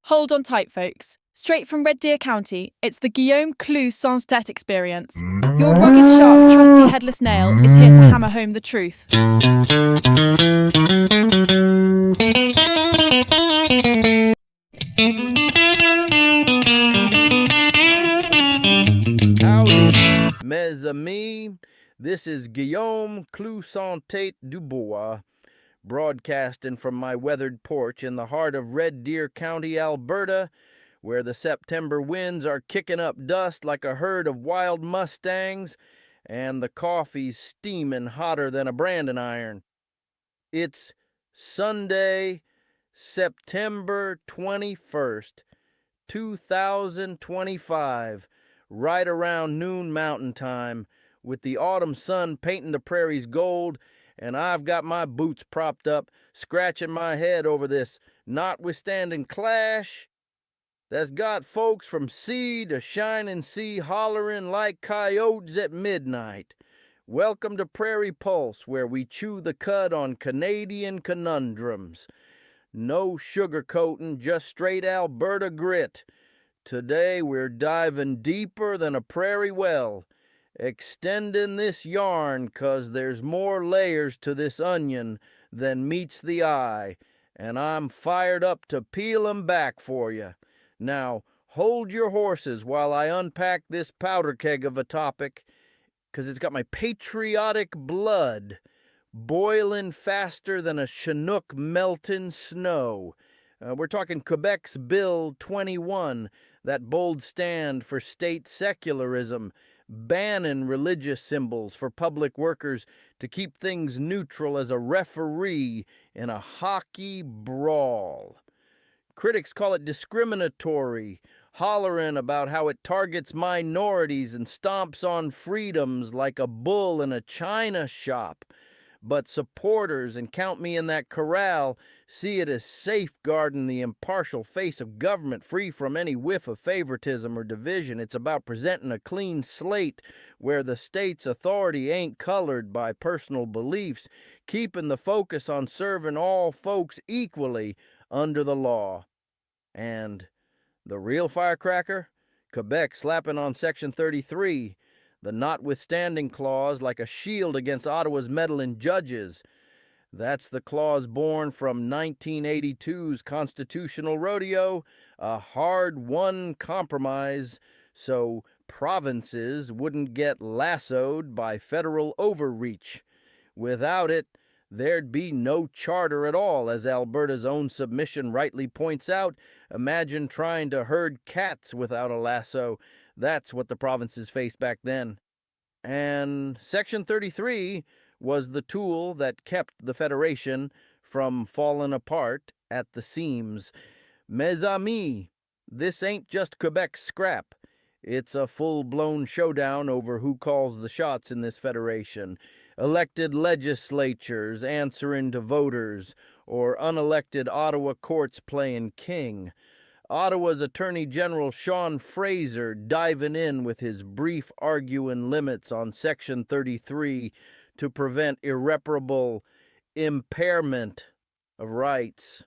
Hold on tight, folks. Straight from Red Deer County, it's the Guillaume Clou Sans Tete experience. Your rugged, sharp, trusty headless nail is here to hammer home the truth. Howdy, mes amis. This is Guillaume Clou Sans Tete du Bois, broadcasting from my weathered porch in the heart of Red Deer County, Alberta, where the September winds are kicking up dust like a herd of wild mustangs, and the coffee's steaming hotter than a branding iron. It's Sunday, September 21st, 2025, right around noon Mountain Time, with the autumn sun painting the prairies gold, and I've got my boots propped up, scratching my head over this Notwithstanding Clash that's got folks from sea to shining sea hollering like coyotes at midnight. Welcome to Prairie Pulse, where we chew the cud on Canadian conundrums. No sugarcoating, just straight Alberta grit. Today we're diving deeper than a prairie well, extending this yarn 'cause there's more layers to this onion than meets the eye, and I'm fired up to peel 'em back for you. Now, hold your horses while I unpack this powder keg of a topic, 'cause it's got my patriotic blood boiling faster than a Chinook melting snow. We're talking Quebec's Bill 21, that bold stand for state secularism, banning religious symbols for public workers to keep things neutral as a referee in a hockey brawl. Critics call it discriminatory, hollering about how it targets minorities and stomps on freedoms like a bull in a china shop. But supporters, and count me in that corral, see it as safeguarding the impartial face of government free from any whiff of favoritism or division. It's about presenting a clean slate where the state's authority ain't colored by personal beliefs, keeping the focus on serving all folks equally under the law. And the real firecracker? Quebec slapping on Section 33, the notwithstanding clause like a shield against Ottawa's meddling judges. That's the clause born from 1982's constitutional rodeo, a hard-won compromise so provinces wouldn't get lassoed by federal overreach. Without it, there'd be no charter at all, as Alberta's own submission rightly points out. Imagine trying to herd cats without a lasso. That's what the provinces faced back then. And Section 33 was the tool that kept the Federation from falling apart at the seams. Mes amis, this ain't just Quebec's scrap. It's a full-blown showdown over who calls the shots in this federation. Elected legislatures answering to voters, or unelected Ottawa courts playing king. Ottawa's Attorney General Sean Fraser diving in with his brief arguing limits on Section 33 to prevent irreparable impairment of rights.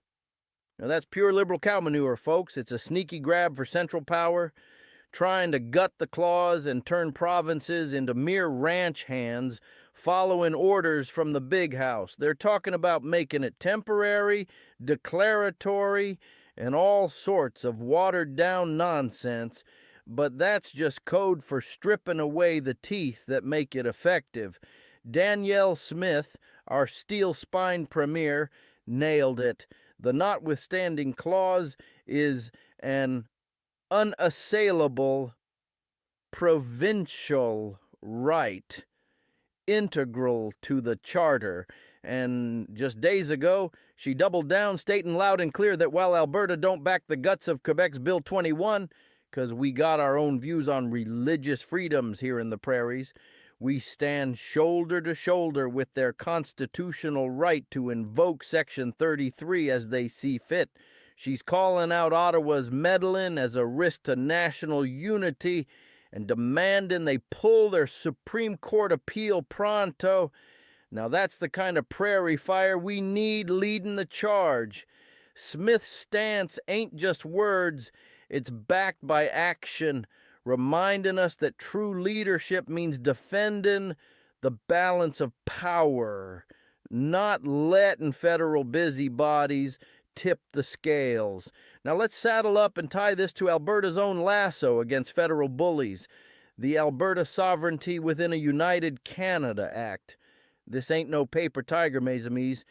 Now that's pure liberal cow manure, folks. It's a sneaky grab for central power, trying to gut the clause and turn provinces into mere ranch hands following orders from the big house. They're talking about making it temporary, declaratory, and all sorts of watered-down nonsense, but that's just code for stripping away the teeth that make it effective. Danielle Smith, our steel-spined premier, nailed it. The notwithstanding clause is an unassailable provincial right, integral to the charter. And just days ago, she doubled down, stating loud and clear that while Alberta don't back the guts of Quebec's Bill 21, 'cause we got our own views on religious freedoms here in the prairies, we stand shoulder to shoulder with their constitutional right to invoke Section 33 as they see fit. She's calling out Ottawa's meddlin as a risk to national unity and demanding they pull their Supreme Court appeal pronto. Now that's the kind of prairie fire we need leading the charge. Smith's stance ain't just words, it's backed by action, reminding us that true leadership means defending the balance of power, not letting federal busybodies tip the scales. Now let's saddle up and tie this to Alberta's own Lasso against federal bullies, the Alberta Sovereignty Within a United Canada Act. This ain't no paper tiger, mes amis.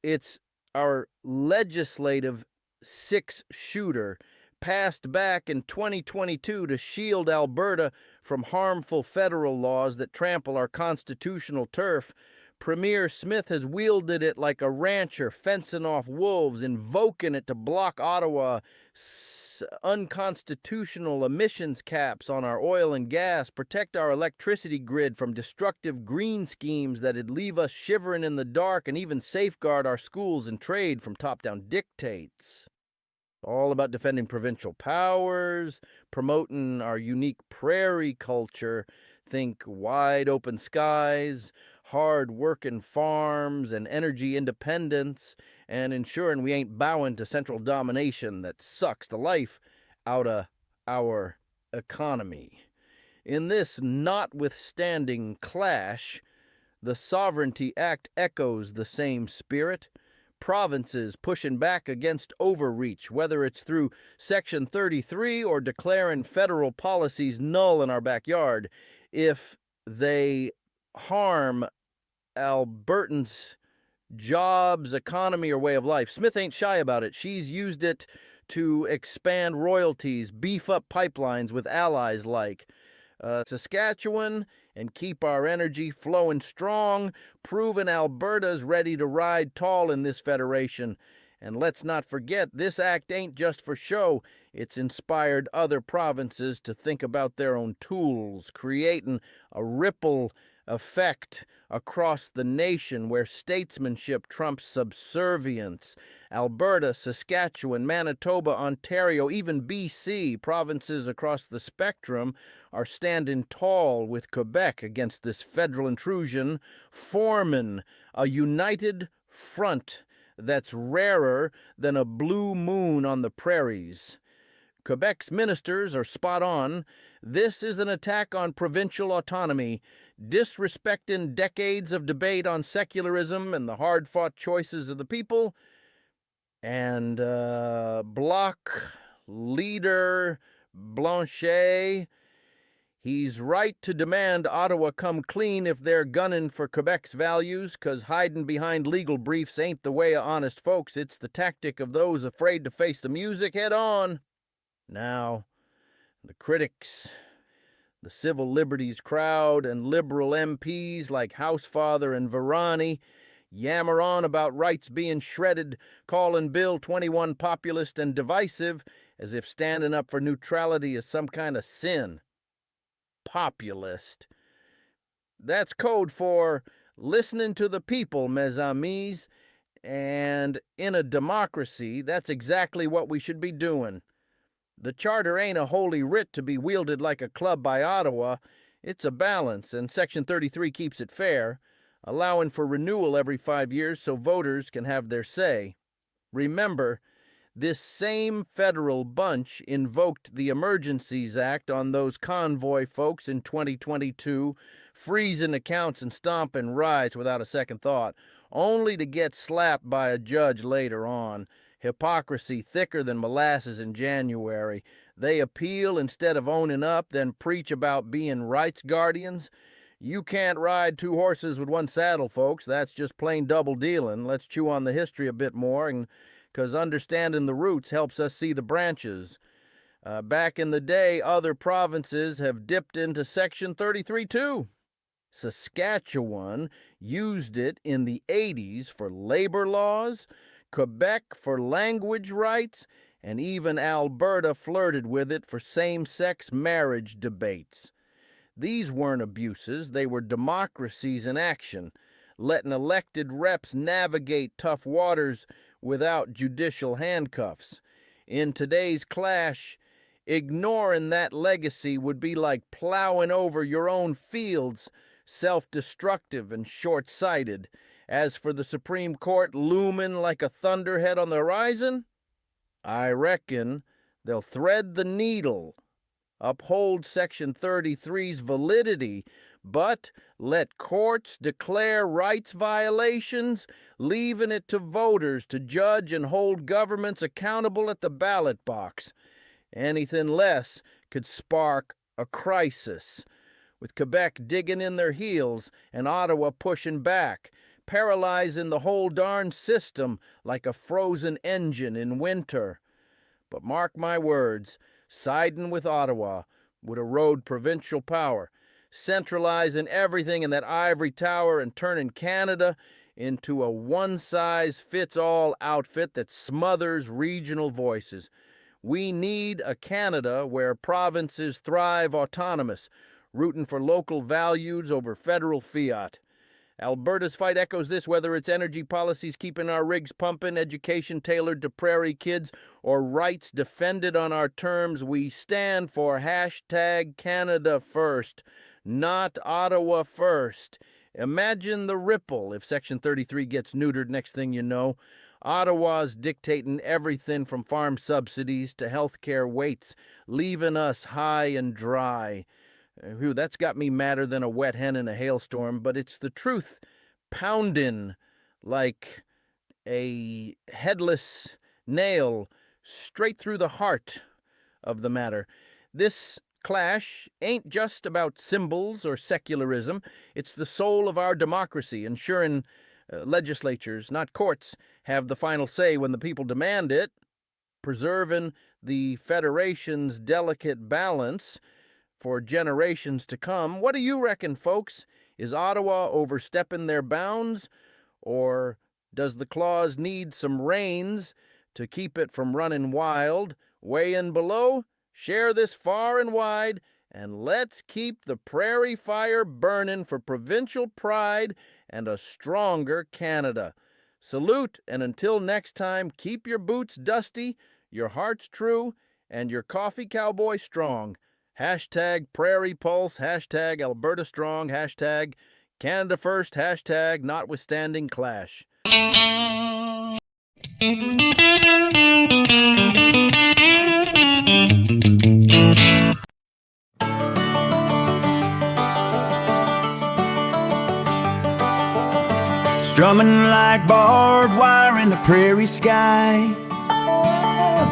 It's our legislative six-shooter passed back in 2022 to shield Alberta from harmful federal laws that trample our constitutional turf. Premier Smith has wielded it like a rancher fencing off wolves, invoking it to block Ottawa unconstitutional emissions caps on our oil and gas, protect our electricity grid from destructive green schemes that'd leave us shivering in the dark, and even safeguard our schools and trade from top-down dictates. All about defending provincial powers, promoting our unique prairie culture, think wide open skies, hard-working farms, and energy independence, and ensuring we ain't bowing to central domination that sucks the life out of our economy. In this Notwithstanding Clash, the Sovereignty Act echoes the same spirit. Provinces pushing back against overreach, whether it's through Section 33 or declaring federal policies null in our backyard, if they harm Albertans' jobs, economy, or way of life. Smith ain't shy about it. She's used it to expand royalties, beef up pipelines with allies like Saskatchewan, and keep our energy flowing strong, proving Alberta's ready to ride tall in this federation. And let's not forget, this act ain't just for show. It's inspired other provinces to think about their own tools, creating a ripple effect across the nation where statesmanship trumps subservience. Alberta, Saskatchewan, Manitoba, Ontario, even BC, provinces across the spectrum, are standing tall with Quebec against this federal intrusion, forming a united front that's rarer than a blue moon on the prairies. Quebec's ministers are spot on. This is an attack on provincial autonomy, disrespecting decades of debate on secularism and the hard-fought choices of the people. And Bloc leader Blanchet, he's right to demand Ottawa come clean if they're gunning for Quebec's values, 'cause hiding behind legal briefs ain't the way of honest folks. It's the tactic of those afraid to face the music head on. Now, the critics, the civil liberties crowd, and liberal MPs like Housefather and Varani yammer on about rights being shredded, calling Bill 21 populist and divisive, as if standing up for neutrality is some kind of sin. Populist. That's code for listening to the people, mes amis, and in a democracy, that's exactly what we should be doing. The charter ain't a holy writ to be wielded like a club by Ottawa. It's a balance, and Section 33 keeps it fair, allowing for renewal every 5 years so voters can have their say. Remember, this same federal bunch invoked the Emergencies Act on those convoy folks in 2022, freezing accounts and stomping rights without a second thought, only to get slapped by a judge later on. Hypocrisy thicker than molasses in January. They appeal instead of owning up, then preach about being rights guardians. You can't ride two horses with one saddle, folks. That's just plain double dealing. Let's chew on the history a bit more, and 'cause understanding the roots helps us see the branches. Back in the day, other provinces have dipped into Section 33 too. Saskatchewan used it in the 80s for labor laws, Quebec for language rights, and even Alberta flirted with it for same-sex marriage debates. These weren't abuses, they were democracies in action, letting elected reps navigate tough waters without judicial handcuffs. In today's clash, ignoring that legacy would be like plowing over your own fields, self-destructive and short-sighted. As for the Supreme Court looming like a thunderhead on the horizon, I reckon they'll thread the needle, uphold Section 33's validity, but let courts declare rights violations, leaving it to voters to judge and hold governments accountable at the ballot box. Anything less could spark a crisis, with Quebec digging in their heels and Ottawa pushing back, paralyzing the whole darn system like a frozen engine in winter. But mark my words, siding with Ottawa would erode provincial power, centralizing everything in that ivory tower and turning Canada into a one-size-fits-all outfit that smothers regional voices. We need a Canada where provinces thrive autonomous, rooting for local values over federal fiat. Alberta's fight echoes this, whether it's energy policies keeping our rigs pumping, education tailored to prairie kids, or rights defended on our terms. We stand for hashtag Canada First, not Ottawa First. Imagine the ripple if Section 33 gets neutered. Next thing you know, Ottawa's dictating everything from farm subsidies to health care waits, leaving us high and dry. Whew, that's got me madder than a wet hen in a hailstorm, but it's the truth pounding like a headless nail straight through the heart of the matter. This clash ain't just about symbols or secularism. It's the soul of our democracy, ensuring legislatures, not courts, have the final say when the people demand it, preserving the Federation's delicate balance for generations to come. What do you reckon, folks? Is Ottawa overstepping their bounds, or does the clause need some reins to keep it from running wild? Weigh in below, share this far and wide, and let's keep the prairie fire burning for provincial pride and a stronger Canada. Salute, and until next time, keep your boots dusty, your hearts true, and your coffee cowboy strong. Hashtag Prairie Pulse, hashtag Alberta Strong, hashtag Canada First, hashtag Notwithstanding Clash. Strumming like barbed wire in the prairie sky.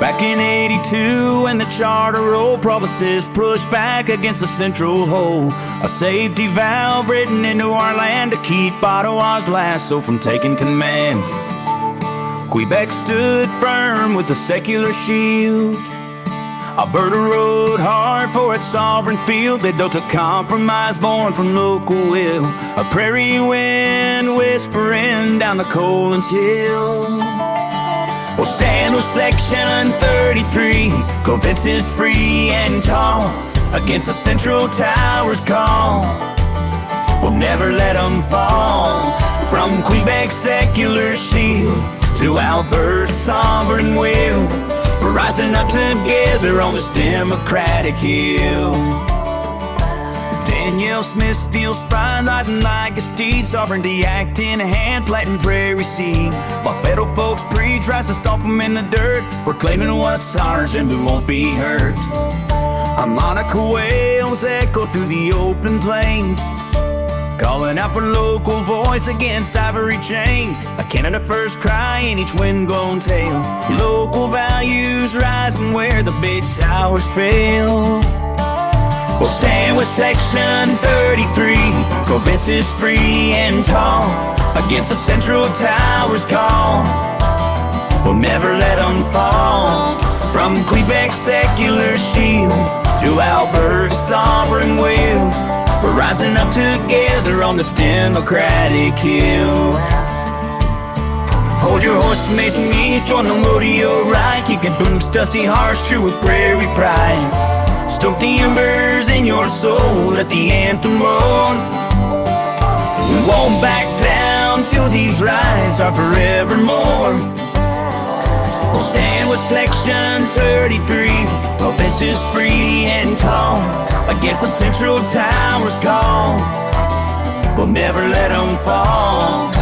Back in 82 when the charter roll provinces pushed back against the central hole, a safety valve written into our land to keep Ottawa's Lasso from taking command. Quebec stood firm with a secular shield. Alberta rode hard for its sovereign field. They built a compromise born from local will, a prairie wind whispering down the Collins Hill. We'll stand with Section 33, go fences free and tall, against the Central Tower's call. We'll never let them fall. From Quebec's secular shield to Alberta's sovereign will, we're rising up together on this democratic hill. Danielle Smith, steel spine, riding like a steed, sovereignty act in hand, planting prairie seed. While federal folks preach rights to stomp them in the dirt, we're claiming what's ours and we won't be hurt. Harmonica wails echo through the open plains, calling out for local voice against ivory chains. A Canada First cry in each wind-blown tale, local values rising where the big towers fail. We'll stand with Section 33, provinces free and tall, against the Central Tower's call. We'll never let them fall. From Quebec's secular shield to Alberta's sovereign will, we're rising up together on this democratic hill. Hold your horse to Mason East, join the rodeo ride, keep your boots dusty, hearts true with prairie pride. Stoke the embers in your soul, let the anthem roll. We won't back down till these rights are forevermore. We'll stand with Section 33, provinces free and tall, against the Central Tower's call. We'll never let them fall.